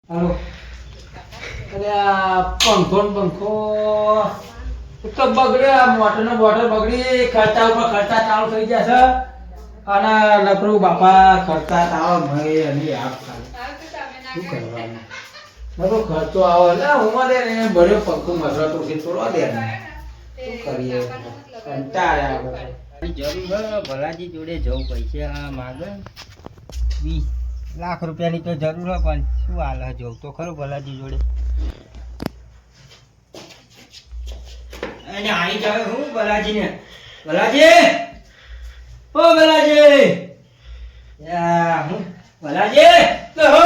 હાલો. અરે આ પંખો ને પંખો તો બગડે, આ મોટર બોટર બગડી, ખર્ચા ઉપર ખર્ચા ચાલુ થઈ ગયા છે. અને લકડું બાપા ખર્ચા ચાલો ભાઈ અને આપ શું કરવાનું, બધો ખર્ચો આવે એટલે હું દે ને ભર્યો પંખો મસરા તો થોડો દે ને શું કરીએ, કંટાળ્યા આપણે. જરૂર હોય ભલાજી જોડે જવું પૈસા માગે 20 લાખ રૂપિયાની તો જરૂર હોય, પણ શું હાલ જવું તો ખરું ભલાજી જોડે. અને આવી જાવે હું ભલાજીને, ભલાજી ઓ ભલાજી યા હું ભલાજી તો હો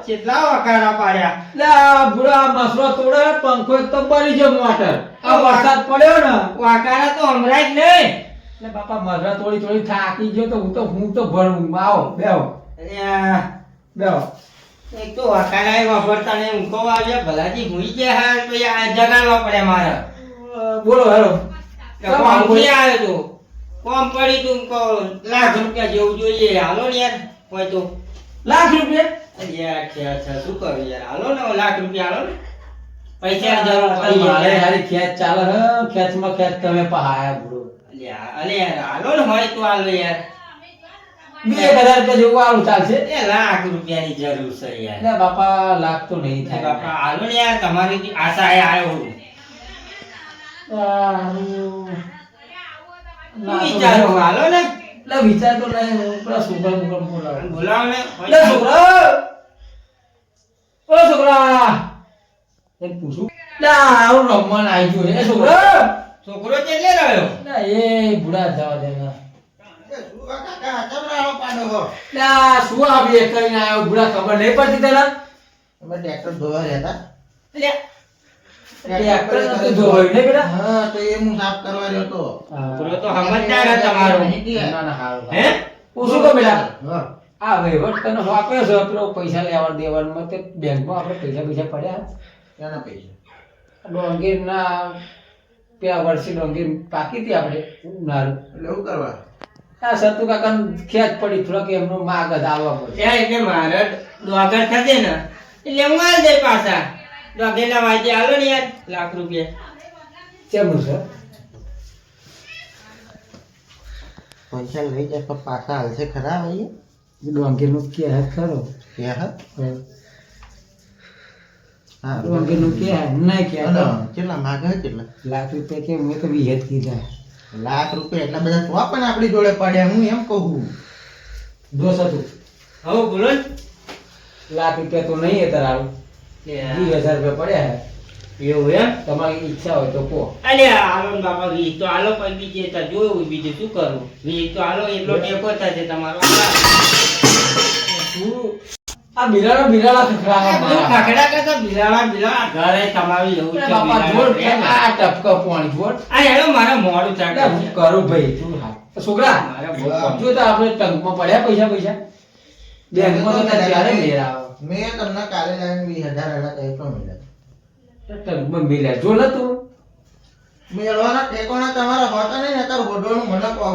કેટલા વકારા પાડ્યા લા બુડા મસરો તોડે, પંખો એક તો બળી ગયો મોટર. આ વરસાદ પડ્યો ને વકારા તો હમણાં જ નહીં. એટલે બાપા મસરા તોડી તોડી થાકી ગયો તો હું તો ભરું. આવો બેહો બેહો. એક તો વકારા વાપરતા ને ઊંઘો આવ્યા ભલાજી ભૂઈ ગયા હા તો યાર જગાડવા પડે મારે. બોલો હેલો. કોમ થી આવ્યો તો કોમ પડી તું કો લાખ રૂપિયા જેવું જોઈએ હાલો ને યાર કોઈ તો લાખ રૂપિયા યાર છે શું કરું યાર હાલો ને લાખ રૂપિયા હાલો ને પૈસા જરૂર પડી મારે યાર હારી ખેંચ ચાલે હે, ખેંચમાં ખેંચ તમે પહાયા બુડો. અલે યાર હાલો ને હોય તો હાલો યાર 2000 રૂપિયા જેવું આવું ચાલશે. એ લાખ રૂપિયાની જરૂર છે યાર. એટલે બાપા લાખ તો નહીં થાય બાપા હાલો ને યાર તમારી આશા એ આવ્યો હું વિચારો હાલો ને એટલે વિચાર તો નહીં. પેલા છોકરા બોલાવે બોલાવો ને એટલે છોકરા ઓ છોકરા એમ પૂછું આવું રમવાન આવી ગયું એ છોકરા. છોકરો કેટલે રહ્યો ના એ બુડા જવા દે ના. ના શું આવી કરીને આવ્યો બુડા, ખબર નહીં પડતી તને? અમે ટ્રેક્ટર ધોવા રહ્યા હતા. ટ્રેક્ટર નતું ધોવાયું ને બેટા? હા તો એ હું સાફ કરવા રહ્યો હતો. છોકરો તો સમજદાર છે તમારો. ના ના હારું હે પૂછું કે બેટા હા. આ વહીવટ તને હું આપ્યો છે પેલો પૈસા લેવા દેવાનું તે બેંકમાં આપણે પૈસા પડ્યા ક્યાંના પૈસા? ડોંગીરના પેલા વર્ષે ડોંગીર પાકી હતી આપણે ઉનાળુ. એટલે એવું કરવા આ સતુ કાકા ખેંચ પડી થોડાક એમનો માગ જ આવવા પડે. ત્યાં એટલે મારે ડોગર થશે ને એટલે હું આવી જાય પાછા ડોગેલા વાજે હાલો ને યાર લાખ રૂપિયા કેમનું છે? પૈસા લઈ જાય તો પાછા હાલશે ખરા ભાઈ? ડોંગીરનું કે હે ખરો? કે હા હા ડોંગીરનું કે હે નહીં કે કેટલા માગે કેટલા? લાખ રૂપિયા કે મેં તો 20 કીધા. લાખ રૂપિયા એટલા બધા તો પણ આપણી જોડે પડ્યા, હું એમ કહું. દોષ હતું. હવે બોલો ને લાખ રૂપિયા તો નહીં અત્યારે આવું. 20,000 રૂપિયા પડ્યા હે. એવું એમ તમારી ઈચ્છા હોય તો કહો. અલે હાલો ને બાપા વીસ તો હાલો પણ બીજે તો જોયું બીજું શું કરું વીસ તો હાલો એટલો ટેકો થશે તમારો આ બિલાડા ખખડાવા ખાખડા કરતા બિલાડા ઘરે તમારું એવું છે બાપા જોડ બિલાડા. આ ટપકા પાણી જોડ. આ હેલો મારે મોડું એટલે ચાલે હું કરું ભાઈ તું હા. છોકરા મારે બહુ કામ. જો તો આપણે ટંકમાં પડ્યા પૈસા બેંકમાં તો તારે ત્યારે મેળ આવે. મેં તમને કાલે લાવીને 20,000 આલ્યા તો એટલો મળ્યા. ટંકમાં મેલ્યા જો ને તું મેળવાના ઠેકોણા તમારા હોતા નહીં ને તાર હોડવાનું મને કહો.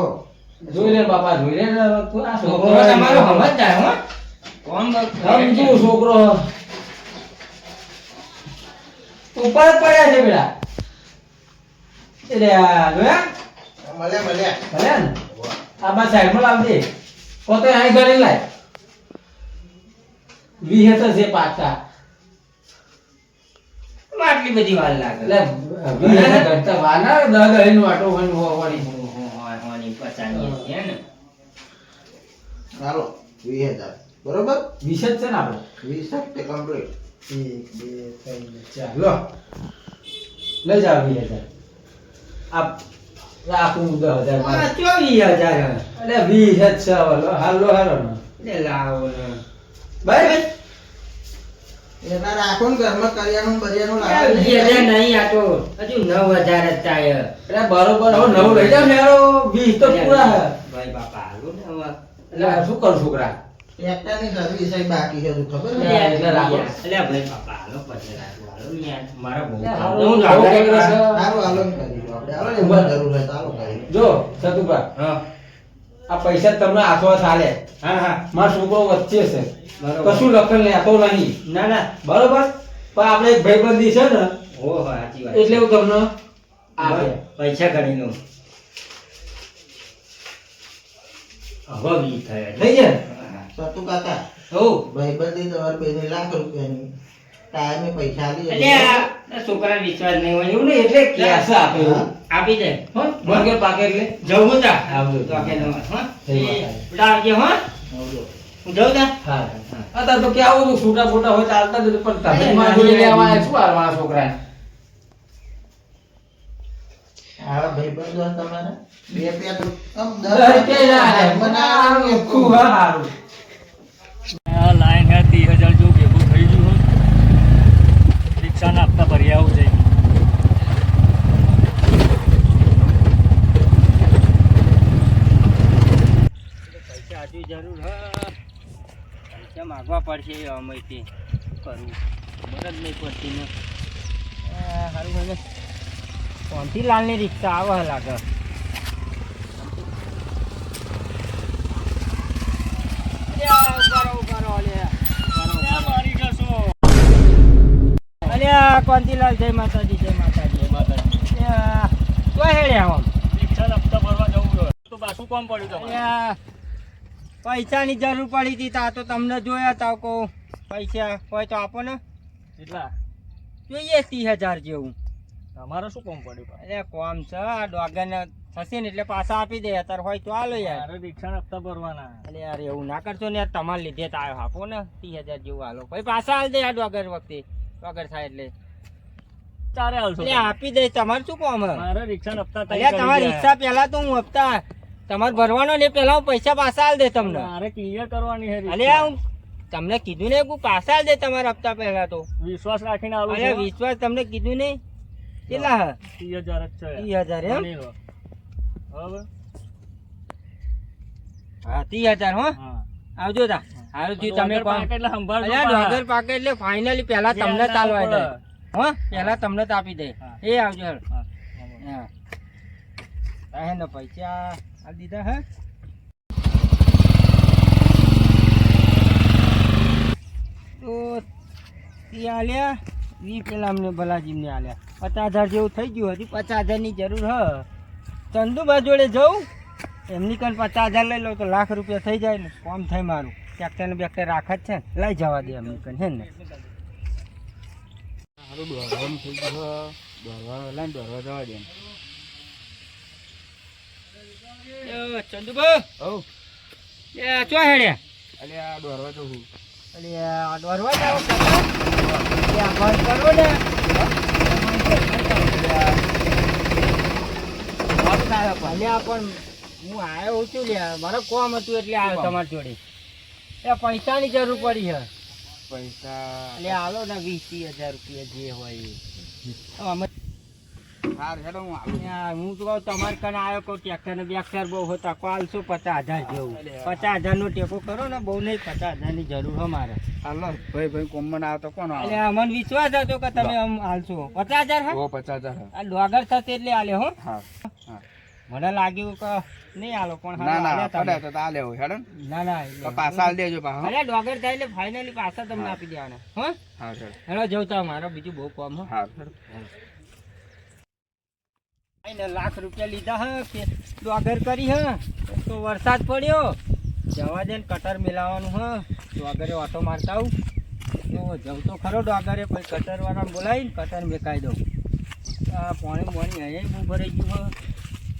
જોઈ લે બાપા જોઈ લે ને તું આ છોકરો તમારો સમજદાર હો કોણ સમજુ છોકરો ઉપર જ પડ્યા છે બેટા. એટલે આ જોયા મળ્યા ભલે ને આ બા સાઈડમાં લાવજે પોતે અહીં ગણી લાય 20 છે પાછા. આટલી બધી વાર લાગે એટલે 20 કરતા વાર ના 10 ગણીનો આટો હોવાની. હોની પચાની છે ને ચાલો 20,000 બરોબર? 20 જ છે ને આપણે 20 તે કમ્પ્લીટ. 1 2 3 4 લો લઈ જાવ 20,000 આપ રાખું 10,000 માં. 24,000 એટલે 20 જ છે હવે લો હાલો હાલો ને એટલે લાવો ને ભાઈ એના રાખો ને ઘરમાં કરિયાણું બરિયાણું લાવે ને. 20,000 નહીં આ તો હજુ 9,000 જ થાય એટલે બરોબર હવે નવું લઈ જાવ ને યારો 20 તો પૂરા હે. ભાઈ બાપા હાલો ને હવે એટલે શું કરું છોકરા? ટ્રેક્ટરની સર્વિસ એ બાકી છે હજુ ખબર ને? એટલે રાખો. એટલે ભાઈ બાપા હાલો પછી રાખો હાલો ને યાર મારા બહુ એટલે કામ. હાલો, હું હાલો લાગે કંઈક રસ. સારું હાલો ને કરીશું આપણે. હાલો ને એમાં જરૂર હોય તો હાલો કરીશું. જો સતુભા હા આ પૈસા તમને હાથમાં ચાલે. હા હા મારો છોકરો વચ્ચે છે, બરોબર. કશું લખન લેતો નહીં, ના ના બરોબર. પણ આપણે એક ભાઈબંધી છે ને, ઓહો સાચી વાત એટલે હું તમને આપે. પૈસા ગણી લઉં હવે વી થાય થઈ જાય ને? સતુ કાકા હો ભાઈબંધી તમારે બેને લાખ રૂપિયાની ટાઈમે પૈસા આલી એટલે આ છોકરા વિશ્વાસ નહીં હોય એવું નહીં એટલે કેશ આપે એવું. આપી દે હો? બર્ગર પાકે એટલે જવું તા આવજો. તો કે તમારે હો થઈ વાત. બેટા આવજે હો આવજો. હું જઉં તા હા. અત્યારે તો કેવું છૂટા ફૂટા હોય ચાલતા જ પણ તમે મારા જોડે લેવા આવ્યા, શું હાલવાના છોકરા? આવા ભાઈબંધો તમારે બે રૂપિયા તો આમ દર કે ના રે, બનાવવાનું મને ખૂબ હારું. આ લાઈન હે 30,000 જેવું ભેગું થઈ ગયું હોય. રિક્ષાના હપ્તા ભરી આવું છે. પૈસા હજુ જરૂર હ પૈસા માગવા પડશે અમેથી શું કરવું ખબર જ નહીં પડતી ને સારું હોય ને કોંતીલાલની રિક્ષા આવે લાગે અલ્યા કોંતીલાલ જય માતાજી જય માતાજી અલ્યા, તો હેડ્યા આમ રિક્ષાના હપ્તા ભરવા જવું હોય તો પાછું કોમ પડ્યું તમારે. અલ્યા, પૈસાની જરૂર પડી હતી તા તો તમને જોયા તા કહું પૈસા હોય તો આપો ને કેટલા જોઈએ 30,000 જેવું તમારે શું કોમ પડ્યું પાછું? એટલે કોમ છે આ ડોગરને થશે ને એટલે પાછા આપી દે અત્યારે હોય તો હાલો યાર મારે રિક્ષાના હપ્તા ભરવાના. એટલે યાર એવું ના કરશો ને યાર તમારે લીધે તો આવ્યો આપો ને 30,000 જેવું હાલો પછી પાછા હાલ દે આ ડોગર વખતે ડોગર થાય એટલે ચારે હાલશો એટલે તમે. આપી દે તમારે શું કોમ હે? મારે રિક્ષાના હપ્તા તઈ અલ્યા કરી તમારી દે. રિક્ષા પહેલા તો હું હપ્તા તમારે ભરવાનો ને પહેલા હું પૈસા પાછા હાલ દે તમને મારે ક્લિયર કરવાની છે રિક્ષા. અલ્યા હું તમને કીધું ને હું પાછા હાલ દે તમારા હપ્તા પહેલા તો વિશ્વાસ રાખીને આવું અલ્યા વિશ્વાસ તમને કીધું નહીં કેટલા હે 30,000 જ છે 30,000 એમ ગણી લો. બરાબર? હા 30,000 હો હા. આવજો તા હારું થયું તમે ડોગર કોમ પાકે એટલે સંભાળજો અલ્યા પાછા. ડોગર પાકે એટલે ફાઇનલી પહેલા તમને ચાલવા દે હો પહેલા તમને તો આપી દે હા. એ આવજો હેડ. હા. હા હે ને પૈસા આ દીધા હે તો ઈ આલ્યા ઈ પેલા અમને ભલાજીને આલ્યા 50,000 જેવું થઈ ગયું હતી 50,000 ની જરૂર હ ચંદુબા જોડે જવું એમની કન 50,000 લઈ લો તો લાખ રૂપિયા થઈ જાય ને કોમ થાય મારું ટ્રેક્ટર ને બેક્ટર રાખે જ છે ને લઈ જવા દે એમની કન છે ને સારું દોડવાનું થઈ ગયું દોડવા લઈને દોડવા જવા દે ચંદુબા હઉ એ ચો હેડ્યા અલે આ દોરવા તો હું અલે આ દોડવા જાવ કાકા એ આ બંધ કરો ને અલ્યા પણ હું આવ્યો છું લ્યા મારો કોમ હતું એટલે આવ્યો તમારી જોડે એ પૈસાની જરૂર પડી છે પૈસા એટલે હાલો ને 20,000 રૂપિયા જે હોય એ અમે હાર હેડો હું આવું યાર, હું તો કહું તમારે કને આવ્યો કહું ટ્રેક્ટર ને બેક્ટર બહુ હતા કોલસો 50,000 જેવું 50,000 નો ટેકો કરો ને બહુ નહીં 50,000 ની જરૂર છે મારે હાલો ભાઈ કોમન આવતો કોણ એટલે મને વિશ્વાસ હતો કે તમે આમ હાલશો 50,000 હા 50,000 આ ડોગર થશે એટલે હાલે હો હા હા મને લાગ્યું કે નહીં હાલો પણ ના ના હાલ્યા તમે. પડે તો તાલે હોય હેડો ના ના તો પાછા આલ દેજો પાછો અરે ડોગર થાય એટલે ફાઇનલી પાછા તમને આપી દેવાના હો હા હેડો હેલો જવતા મારો બીજું બહુ કામ હો હા એને લાખ રૂપિયા લીધા હે કે ડોગર કરી હે તો વરસાદ પડ્યો જવા દે ને કટર મિલાવવાનું હે ડોગરે ઓટો મારતા આવું તો જવ તો ખરો ડોગરે પછી કટર વાળાને બોલાવીને કટર મેકાઈ દઉં આ પાણી પાણી અહીંયા બહુ ભરાઈ ગયું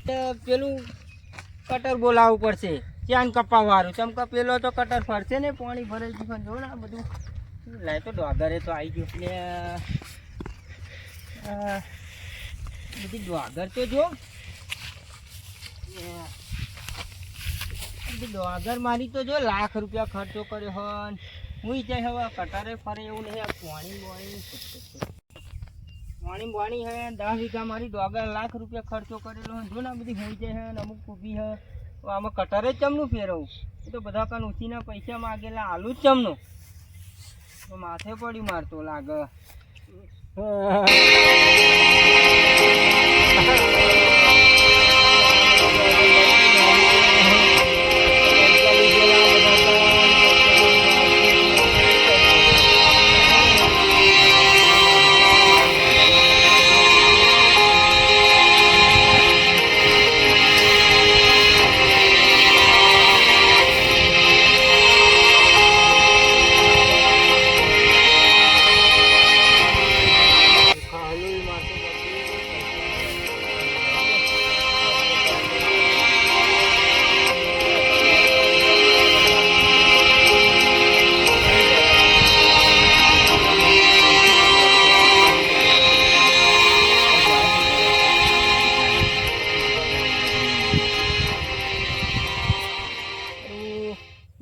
હે પેલું કટર બોલાવવું પડશે ક્યાં કપાવવાનું ચમ કે પેલો તો કટર ફરશે ને પાણી ભરાઈ ગયું જો ને આ બધું લાય તો ડોગરે તો આવી ગયું એટલે બધી ડોગર તો જો બધી ડોગર મારી તો જો લાખ રૂપિયા ખર્ચો કર્યો હન હું જાય હવે કટારે ફરે એવું નહીં આ પાણી બોણી હે 10 વીઘા મારી ડોગર લાખ રૂપિયા ખર્ચો કરેલો હે જો ને આ બધી હોઈ જાય હે ને અમુક ઊભી હે તો આમાં કટારે જ ચમનું ફેરવું એ તો બધા કાન ઉછીના પૈસા માગેલા આલુ જ ચમનું તો માથે પડી મારતો લાગે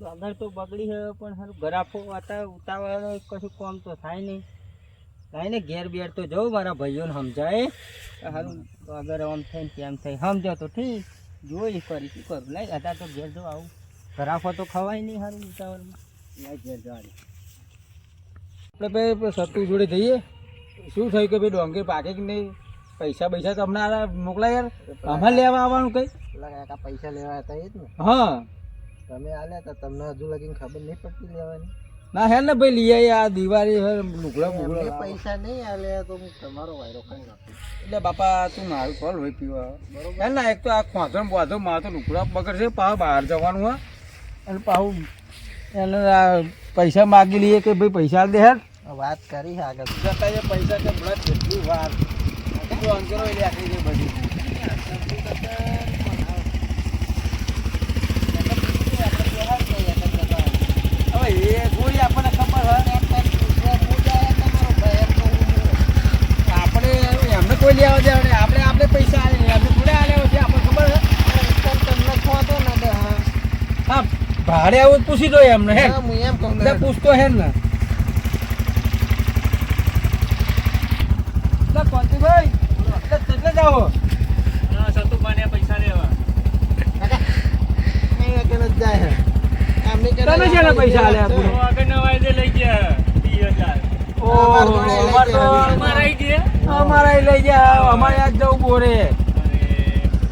ડોગર તો બગડી છે પણ સારું ગરાફો હતા ઉતાવળ કશું કામ તો થાય નહીં. થાય ને ઘેર બેર તો જવું મારા ભાઈઓને સમજાય સારું ડોગર આમ થઈને તેમ થઈ સમજો તો ઠીક જોઈ કરી શું કરું લાઈ હતા તો ઘેર જો આવું ગરાફો તો ખવાય નહીં સારું ઉતાવળમાં લાઈ ઘેર જવાની. આપણે ભાઈ સત્તુ જોડે જઈએ શું થયું કે ભાઈ ડોંગર પાકે કે નહીં પૈસા પૈસા તમને મોકલાય યાર અમારે લેવા આવવાનું કઈ કાકા પૈસા લેવા હતા એ જ ને હા તમે આલ્યા હતા તમને હજુ લગીને ખબર નહીં પડતી લેવાની. ના હે ને ભાઈ લઈ આવી આ દિવાળી હે લુગડા એમને બુગડા પૈસા નહીં આલ્યા તો હું તમારો વાયરો ખાઈ નાખું. એટલે બાપા તું મારું કોલ હોય પીવા હે ને એક તો આ ખોંધણ બોધો મારે તો લુગડા બગડશે પાછું બહાર જવાનું હોય અને પાછું એને આ પૈસા માગી લઈએ કે ભાઈ પૈસા દે હેર વાત કરી આગળ જતા એ પૈસા કે મળે કેટલી વાર અંતરો એટલે આખી છે બધી હવે એ કોઈ આપણને ખબર હોય આપણે એમને કોઈ લેવા દે આપણે પૈસા આલે એમને થોડે આલ્યા છે આપણને ખબર હોય તમને ખોતો ને હા ભાડે આવું જ પૂછી દો એમને હે હું એમ કહું એટલે પૂછતો હે ને કોંતીભાઈ એટલે જાઓ હા સતુભાને પૈસા લેવા જાય તમે છે પૈસા આલ્યા તો આગળ ના વાયદે લઈ ગયા 20000 ઓહો અમારા આઈ ગયા અમારા લઈ ગયા અમારે આજ જવું બોરે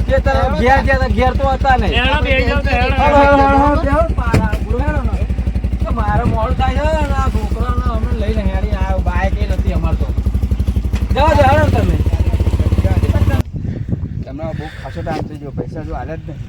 કે તારા ઘેર ગયા ઘેર તો હતા નહીં હેડો બેહી જાવ તો હેડો મારે મોડું થાય છે ને આ છોકરાને અમે લઈને હેડી આવ્યો બાઈક એ નથી અમારે તો જવા દે હેડો તમે તમને બહુ ખાસો ટાઈમ થઈ ગયો પૈસા જો હાલે જ નહીં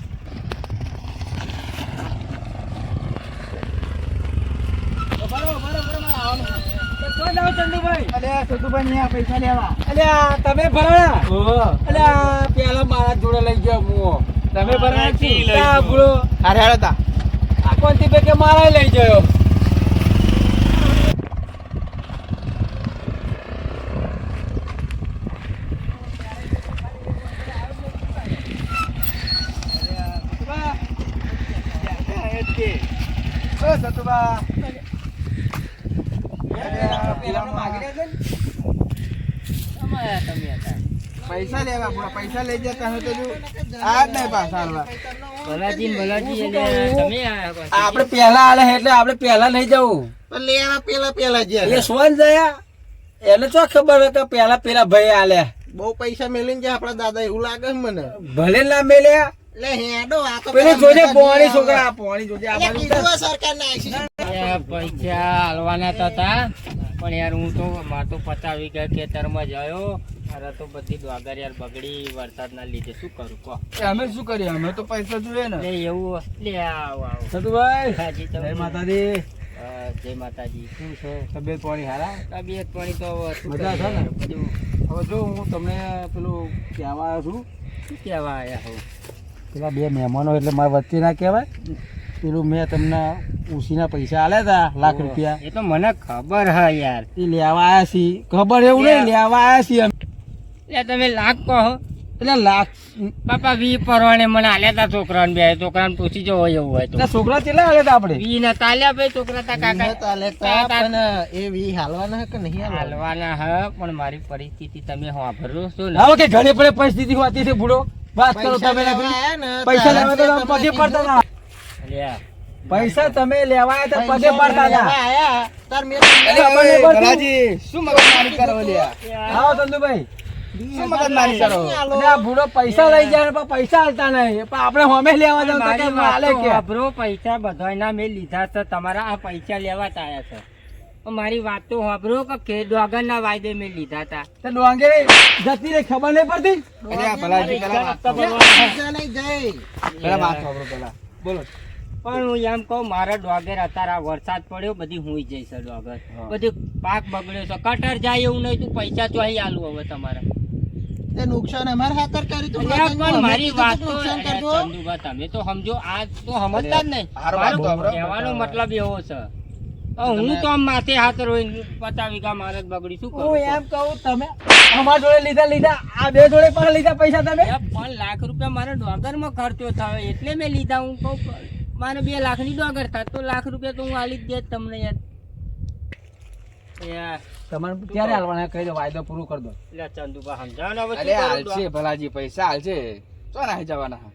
પૈસા લેવા અલ્યા તમે ભરાયા અલ્યા પેલા મારા જોડે લઈ ગયો હું તમે ભરાયા ભૂલો અરે હેડતા આ કોણથી બે કે મારા લઈ ગયો પૈસા લેવા પૈસા લઈ જતા હોય તો આ જ નહીં પાછા ભલાજી તમે આપડે પેલા આલે એટલે આપડે પેલા નહીં જવું લેવા પેલા જે એ સોન જયા એને શું ખબર હોય કે પેલા પેલા ભાઈ આલ્યા બહુ પૈસા મેલીને જાય આપડા દાદા એવું લાગે છે મને. ભલે ના મેલ્યા લે હેડો આ તો પેલું જોજે પોણી છોકરા પોણી જોજે આ બાજુ કીધું આ સરકારને આઈસી. પૈસા હાલવાના તો હતા પણ યાર હું તો માર તો 50 વીઘા ખેતરમાં જયો અરે તો બધી ડોગર યાર બગડી વરસાદના લીધે શું કરું કહો અમે શું કરીએ અમે તો પૈસા જોઈએ ને લે એવું લે આવો આવો સતુભાઈ હાજી તો જય માતાજી જય માતાજી શું છે તબિયત પાણી હારા તબિયત પાણી તો શું મજા છે ને? બધું હવે જો હું તમને પેલું કહેવા આવ્યો છું શું કહેવા આયા હો પેલા બે મહેમાનો એટલે મારા વચ્ચે ના કહેવાય પેલું મેં તમને ઉસીના પૈસા આલ્યા હતા લાખ રૂપિયા એ તો મને ખબર હે યાર એ લેવા આવ્યા છીએ ખબર એવું નહીં લેવા આવ્યા છીએ અમે. એટલે તમે લાખ કહો એટલે લાખ પાપા 20 પરવાણે મને આલ્યા તા છોકરાને બે છોકરાને પૂછી જો હોય એવું હોય તો એટલે છોકરા કેટલા આલ્યા હતા આપણે 20 ના તાલ્યા ભાઈ છોકરા તા કાકા મેં તો લેતા પણ એ વી હાલવાના હે કે નહીં હાલવાના? હાલવાના હ પણ મારી પરિસ્થિતિ તમે સાંભળો છો ને હવે કે ઘરે પડે પરિસ્થિતિ હોતી છે બુડો વાત કરો તમે આયા ને પૈસા લેવા તો તમે પગે પડતા હતા અલ્યા પૈસા તમે લેવા આવ્યા તો પગે પડતા હતા આયા તાર મેં શું મગજમારી કરો આવો ચંદુભાઈ શું મગજમારી કરો અને આ બુડો પૈસા લઈ જાય ને પણ પૈસા આલતા નહીં પણ આપણે હોમે લેવા જાવ તો કે આલે કે વાપરો પૈસા બધાયના મેં લીધા છે તમારા આ પૈસા લેવા જ આયા છે પણ મારી વાત તો વાપરો કે ડોગરના વાયદે મેં લીધા હતા તે ડોંગે જતી રે ખબર નહીં પડતી અરે આ ભલાજી પૈસા નહીં જાય. પેલા વાત સાંભળો પેલા બોલો પણ હું એમ કહું મારા ડોગર અત્યારે આ વરસાદ પડ્યો બધી હુઈ જઈ છે ડોગર બધી પાક બગડ્યો છે કટર જાય એવું નહીં તું પૈસા તો અહીં આલું હવે તમારે તે નુકસાન અમારે હાથર કરી તો અલ્યા પણ મારી વાત તો નુકસાન કરજો. ચંદુભા તમે તો સમજો આ તો સમજતા જ નહીં મારો કહેવાનો મતલબ એવો છે હું તો આમ માથે હાથ રોઈને 50 વીઘા મારે જ બગડી શું હું કરું એમ કહું તમે અમારા જોડે લીધા આ બે જોડે પણ લીધા પૈસા તમે પણ લાખ રૂપિયા મારા ડોગરમાં ખર્ચો થયો એટલે મેં લીધા હું કહું મારે 2 લાખની ડોગર થાત તો લાખ રૂપિયા તો હું આલી જ દેત તમને યાર. યાર તમારે ક્યારે હાલવાના કહી દો, વાયદો પૂરો કરી દો. એટલે ચંદુભા સમજાવો ને હવે અરે શું કરું હાલશે ભલાજી, પૈસા હાલશે. ચો ના જવાના.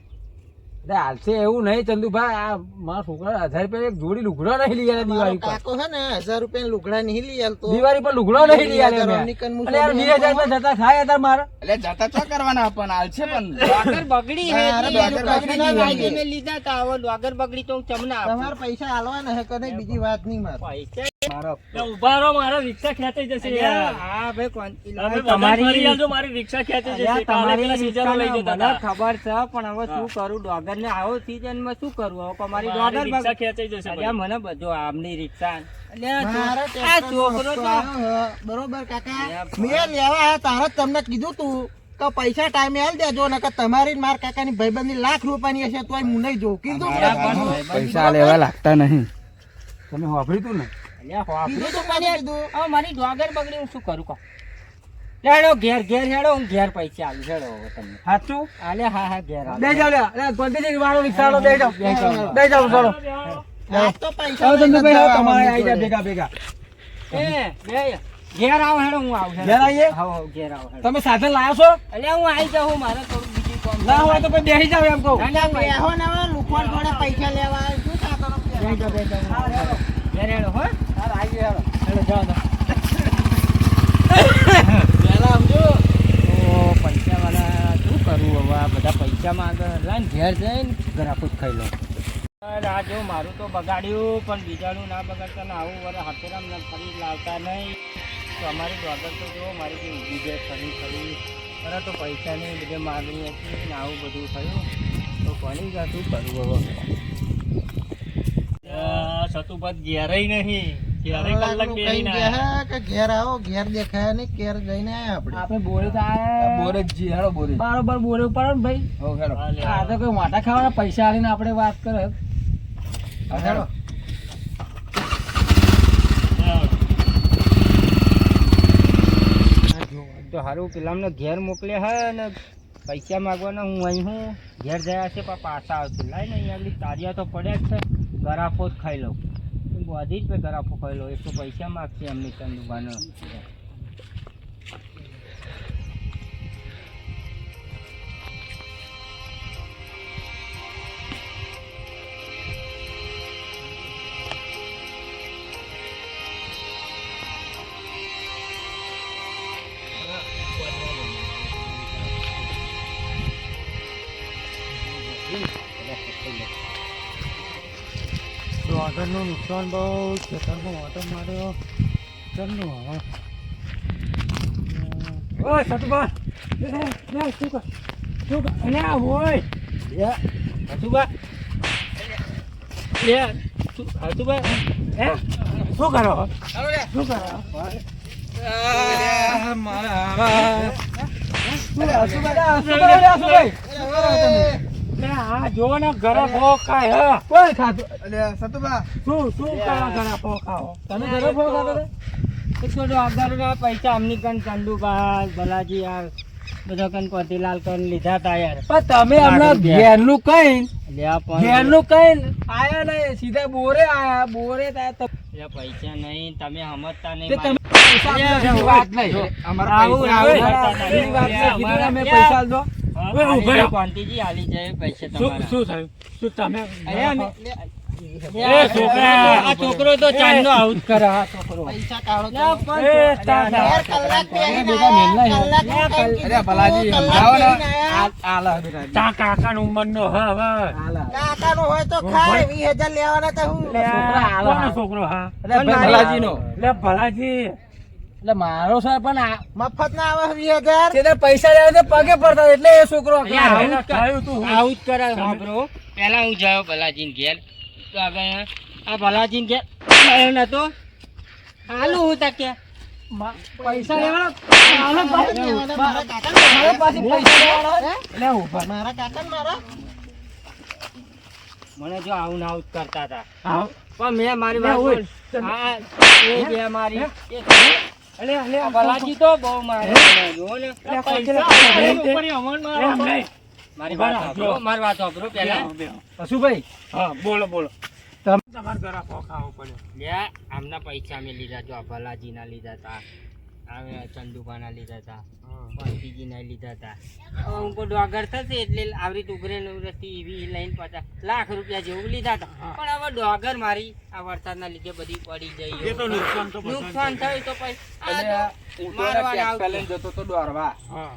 અરે હાલશે એવું નહીં ચંદુભાઈ, આ મારા છોકરા 1000 રૂપિયા એક જોડી લુગડો નહીં લઈ આલ્યા દિવાળી પર. કાકો હે ને 1000 રૂપિયા લુગડા નહીં લઈ આલતો. દિવાળી પર લુગડો નહીં લઈ આલ્યા મેં. નિકન મું અરે યાર 20,000 રૂપિયા જતા થાય યાર મારે. એટલે જતા ચો કરવાના પણ હાલશે પણ. ડોગર બગડી હે અરે એટલે ડોગર એનું બગડી કશું નહીં. વાયદે મેં લીધા તા. હવે ડોગર બગડી તો હું તમને આપું. તમારે પૈસા આલવાના હે કને બીજી વાત નહીં મારે. પૈસા મારો તો ઉભા રહો, મારા રિક્ષા ખેંચાઈ જશે યાર. હા ભાઈ કોણ તમે બધા ફરી આવજો, મારી રિક્ષા ખેંચાઈ જશે. કાલે પેલા સીઝરો લઈ જતા મને હતા. ખબર છે પણ હવે શું કરું ડોગર ને આવો સીઝન માં શું કરું હવે અમારી મારી ડોગર રિક્ષા ખેંચાઈ જશે અલ્યા ભાઈ. મને બધો આમની રિક્ષા મારા આ ટ્રેક્ટરનો છોકરો હપ્તો તો આવ્યો હે. બરોબર કાકા, અલ્યા મેં લેવા આયા તારા જ તમને કીધું તું કે પૈસા ટાઈમે આલ દેજો, નકર તમારી ને મારા કાકાની ભાઈબંધની લાખ રૂપિયાની હશે તોય હું નહીં જોઉં. કીધું કે કીધું પૈસા લેવા લાગતા નહીં. તમે સાંભળ્યું તું ને? અલ્યા વાપરી તો મને કીધું. હવે મારી ડોગર બગડી હું શું કરું કહો. હેડો ઘેર ઘેર હેડો હું ઘેર પૈસા આલું હેડો હવે તમને સાચું? આલે હા હા ઘેર આલું. દઈ જાઓ લે. અરે ગોંધીજી વાળો રિક્ષા વાળો દઈ જાઓ. દઈ જાઓ ચાલો. આ તો પૈસા ચાલો લઈને ચંદુભાઈ, જવા તમારે માંડી આવી જાય જોડે. ભેગા ભેગા. એ બે ઘેર આવો હેડો હું આવું ઘેર આવીએ? હા હા ઘેર આવો હેડો. તમે સાધન લાવ્યો છો? અલ્યા હું આવી જાઉં મારે થોડું બીજું કામ ના હોય તો પછી બેસી જાવ એમ કહું. ના, ના, ભાઈ. બેહો ને હવે લુખવાડ જોડે પૈસા લેવા આવ્યો. શું કાકાનો જય જો, જય જો. હા, હેડો. ઘેર હેડો હો હા, આવી ગયા હેડો. હેડો જાઓ તો. પહેલા સમજો. તો પૈસા વાળા શું કરું હવે આ બધા પૈસા માંગે લાઈન ઘેર જઈને ઘરાપો જ ખાઈ લો. આ જો મારું તો બગાડ્યું પણ બીજાનું ના બગાડતા ને આવું વરે હાથેરામ ને ફરી લાવતા નહીં તો અમારી ડોગર તો જો મારી જે ઊભી છે ફરી ફરી અરે તો પૈસાની બધે માગણી હતી ને આવું બધું થયું તો ભણી ગયા શું કરવું હવે. સતુભાઈ ઘેરેય નહીં, ઘેરેય કલાક કઈ બેહીને ગયા આયા. હે કે ઘેર આવો, ઘેર દેખાય નહીં, ઘેર જઈને આયા આપણે. આપણે બોરે તો આયા. બોરે જ જી, હેડો બોરે. બરોબર બોરે ઉપર ને ભાઈ. હો હેડો. હા, લે, આ તો કોઈ માટા ખાવાના પૈસા આલીને આપણે વાત કરે. હા, હેડો. તો હારું પેલામને ઘેર મોકલ્યા હે ને પૈસા માગવાના હું અહીં હું ઘેર ગયા છે પણ પાછા આવશે લાઈ ને અહીંયા આગળ તારિયા તો પડ્યા જ છે ગરાફો જ ખાઈ લઉં બધી જ મેં ગરાફો ખાઈ લઉં એક તો પૈસા માગશે એમની ચંદુભાનો ડોગરનું નુકસાન બહુ ખેતરમાં વાટો માર્યો ચલનું હવે ઓય સતુભા શું કર અને આ હોય હસુભા હસુભા હે શું કરો શું કરો આ જો ને ઘરે ભોકાય હે કોઈ ખાતું? અલ્યા સતુભા, શું કરવા ઘરે ભોકાવો તમે ઘરે ફોન ખાતો હતો? આગળ પૈસા અમની કન ચંદુભાઈ ભલાજી યાર બધા કન કોતીલાલ કન લીધા તા યાર પણ તમે હમણાં ઘેરનું કઈ લ્યા પણ ઘેરનું કઈ આયા નહીં, સીધા બોરે આયા. બોરે આયા તો લ્યા પૈસા નહીં તમે સમજતા તે નહીં તમે પૈસા આપજો, એવી વાત નહીં. અમારા આવું પૈસા આવું આવે. કરતા એવી વાત નહીં. કીધું ને મેં અમારા- પૈસા આપજો. ક્વોન્ટિટી આલી જાય પૈસા તમારા થયું? શું તમે અરે અમે- આ છોકરો તો ચાંદનો આવું જ કરે આ છોકરો પૈસા કાઢો લ્યા તમે. પણ ઘેર કલાક બેહીને બેટા મેલના આયા, હે. કલાકનું કઈ કીધું અરે ભલાજી, તું, સમજાવો ને. કલાક બેહીને આયા. આલા બેટા. કાકાનો ઉંમરનો હવે આલા. કાકાનો હોય તો ખાય, 20,000 લેવાના તો હું. છોકરા આલા. કોનો છોકરો હા અરે ભાઈ ભલાજીનો. લે ભલાજી એટલે મારો સર પણ આ મફત ના આવે 20,000. તે પૈસા લેવા તે પગે પડતા એટલે એ છોકરો લ્યા, આવું જ થયું તું આવું જ કરે સાંભળો પેલા હું જાયો ભલાજીન ઘેર તો આગળ આ ભલાજીન ઘેર આવ્યો નતો હાલું હું તા કે પૈસા લેવાના મારા કાકાને મારા પાસે પૈસા લેવાના હે? એટલે હું પણ મારા કાકાને મારા મને જો આવું ને આવું જ કરતા હતા આવ. પણ મેં મારી લે, વાત ઓય. બોલ. હા એ બે મારી આ ભલાજી તો બહુ મારે મને જો ને પૈસા ઉપર અમણ મારો મારી વાત સાંભળો, મારી વાત સાંભળો પહેલા. અશુભાઈ હા બોલો બોલો તમ- તમારે ગરાફો ખાવો પડે લ્યા, આમના પૈસા મેં લીધા જો ભલાજીના લીધા હતા, આવે ચંદુભાના લીધા હતા, બંટીજીના લીધા હતા. હવે હું કોઈ ડોગર થશે એટલે આવી રીતે ઉઘરે ને ઉઘરેથી એવી લઈને 50 લાખ રૂપિયા જેવું લીધા હતા. પણ હવે ડોગર મારી આ વરસાદના લીધે બધી પડી એ તો જઈ. નુકસાન તો નુકસાન થયું તો પછી એટલે આ તો હું તો મારવાના ટ્રેક્ટર આવતું. લઈને જતો તો દોરવા હા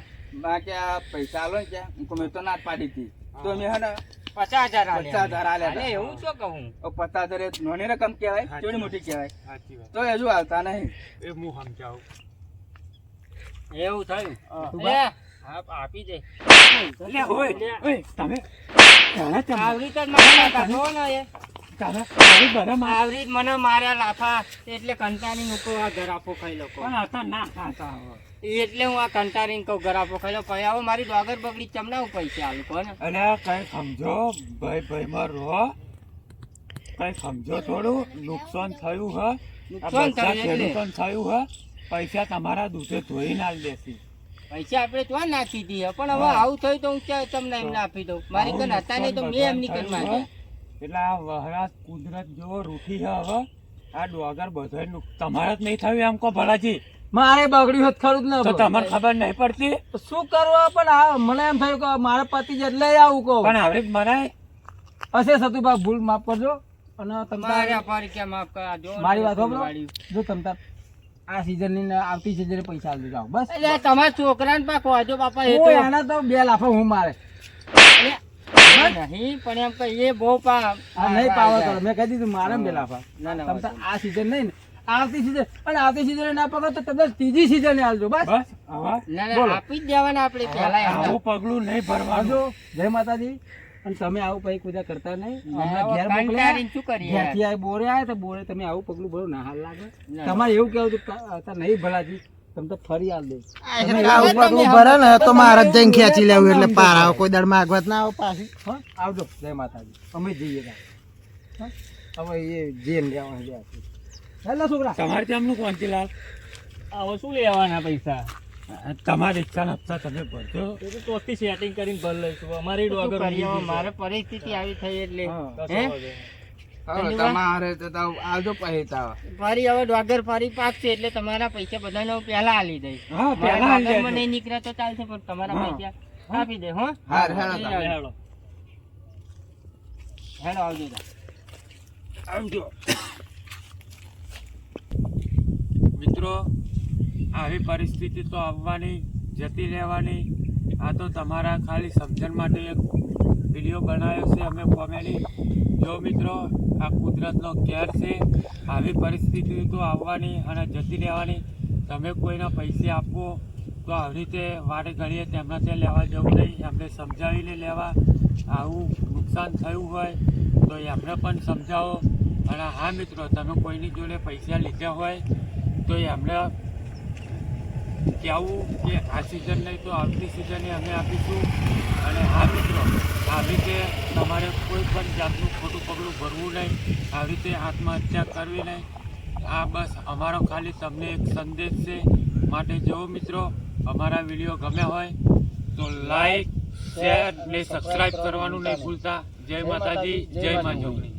બાકી આ પૈસા આલો ને ત્યાં મેં તો ના જ પાડી હતી તો મેં હે ને 50,000 આલ્યા. 50,000 આલ્યા હતા. અરે એવું શું કહું? 50,000 એ નાની રકમ કહેવાય કેવડી મોટી કહેવાય સાચી વાત તો હજુ આવતા નહીં એ હું સમજાવું એવું થયું. હા. લે, આપી દે. લે ઓય ઓય તમે આવી રીતે જ માર્યા હતા, જો ને એ. તારા તારી બરાબર આવી રીતે મને માર્યા લાફા એટલે કંટાળી મૂકો આ ગરાફો ખાઈ લો કહું. પણ આ તો ના ખાતા હવે. એટલે હું આ કંટાળીને કહું ગરાફો ખાઈ લો. પછી હવે મારી ડોગર બગડી ચમના પૈસા આલું કોને? અરે કઈ સમજો ભાઈ ભાઈ માં રહો કઈ સમજો થોડું નુકસાન થયું હે નુકસાન થયું એટલે. ખેડૂતોને થયું હે પૈસા તમારા દૂધે ધોઈ ના દેસી પૈસા આપણે તો નાખી દઈએ પણ હવે આવું થયું તો હું તમને એમને આપી દઉં. મારી કન હતા નહીં તો મેં એમની કન માંગ્યા. એટલે આ વહરાત કુદરત જેવો રૂઠી છે હવે આ ડોગર બધે તમારે જ નહીં થયું એમ કહો ભલાજી મારે બગડ્યું હોત ખરું જ ને તો તમને ખબર નહીં પડતી તો શું કરવું પણ આ મને એમ થયું કે મારે પતિ જ લઈ આવું કહું પણ આવડી મનાય હશે સતુભા ભૂલ માફ કરજો અને તમે માર્યા ફરી કે માફ કરા જો. મારી વાત સાંભળો જો તમે તાર આ સીઝન ની ને આવતી સીઝન પૈસા આપી જાઓ બસ એટલે તમારા છોકરાને પા ખોજો બાપા એ તો ઓય આના તો 2 લાફા હું મારે નહીં પણ એમ કે એ બહુ પા આ નહીં પાવર કરો મેં કહી દીધું મારે 2 લાફા ના ના તમે તાર આ સીઝન નહીં ને આવતી સીઝન અને આવતી સીઝન ના પકડો તો તમે ત્રીજી સીઝન આલજો બસ બસ હવે ના ના આપી જ દેવાના આપણે પહેલા આવું પગલું નહીં ભરવાનું આવજો જય માતાજી અને તમે આવું પછી પૂજા કરતા નહીં હમણાં ઘેર કંટાળીને મોકલ્યા શું કરીએ? ઘેરથી આ બોરે આવ્યા તો બોરે તમે આવું પગલું ભરો ના હાલ લાગે ના. તમારે એવું કેવું હતું કે નહીં ભલાજી તમે તો ફરી આલ દે આવું પગલું ભરે ને તો મારે જ જઈને ખેંચી લેવું એટલે પાર આવે કોઈ દળ માગવત ના આવે પાછી હા આવજો જય માતાજી અમે જઈએ તા. હા? હવે એ જેમ લેવા ગયા છે હેલો છોકરા તમારે ત્યાંનું કોંતીલાલ આવો શું લેવાના પૈસા તમારી ઈચ્છાના હપ્તા તમે ભરજો એ તો ચોથી સેટિંગ કરીને ભર લઈશું અમારી શું ડોગર કરીએ હવે? મારે પરિસ્થિતિ આવી થઈ એટલે હે? હવે તમારે તો આવજો પૈસા ફરી હવે ડોગર ફરી પાકશે એટલે તમારા પૈસા બધાને હું પહેલા આલી દઈશ. હા મારા પહેલા આલી ડોગરમાં દેજો. નહીં નીકળે તો ચાલશે પણ તમારા હા. પૈસા આપી દે હો. હાર હેડો તમે. હેડો. હેડો આવજો તા. આવજો મિત્રો આવી પરિસ્થિતિ તો આવવાની જતી રહેવાની આ તો તમારા ખાલી સમજણ માટે એક વિડીયો બનાવ્યો છે અમે કોમેડી જો મિત્રો આ કુદરતનો કેર છે આવી પરિસ્થિતિ તો આવવાની અને જતી રહેવાની તમે કોઈના પૈસા આપવો તો આવી રીતે વારે ઘડીએ તેમના ત્યાં લેવા જવું નહીં એમને સમજાવીને લેવા આવું નુકસાન થયું હોય તો એમને પણ સમજાવો અને હા મિત્રો તમે કોઈની જોડે પૈસા લીધા હોય તો એમને કહેવું કે આ સિઝન નહીં તો આવતી સિઝને અમે આપીશું અને હા મિત્રો આવી રીતે તમારે કોઈ પણ જાતનું ખોટું પગલું ભરવું નહીં આવી રીતે આત્મહત્યા કરવી નહીં આ બસ અમારો ખાલી તમને એક સંદેશ છે માટે જો મિત્રો અમારા વિડીયો ગમ્યા હોય તો લાઈક શેર ને સબસ્ક્રાઈબ કરવાનું નહીં ભૂલતા જય માતાજી જય મા જોગણી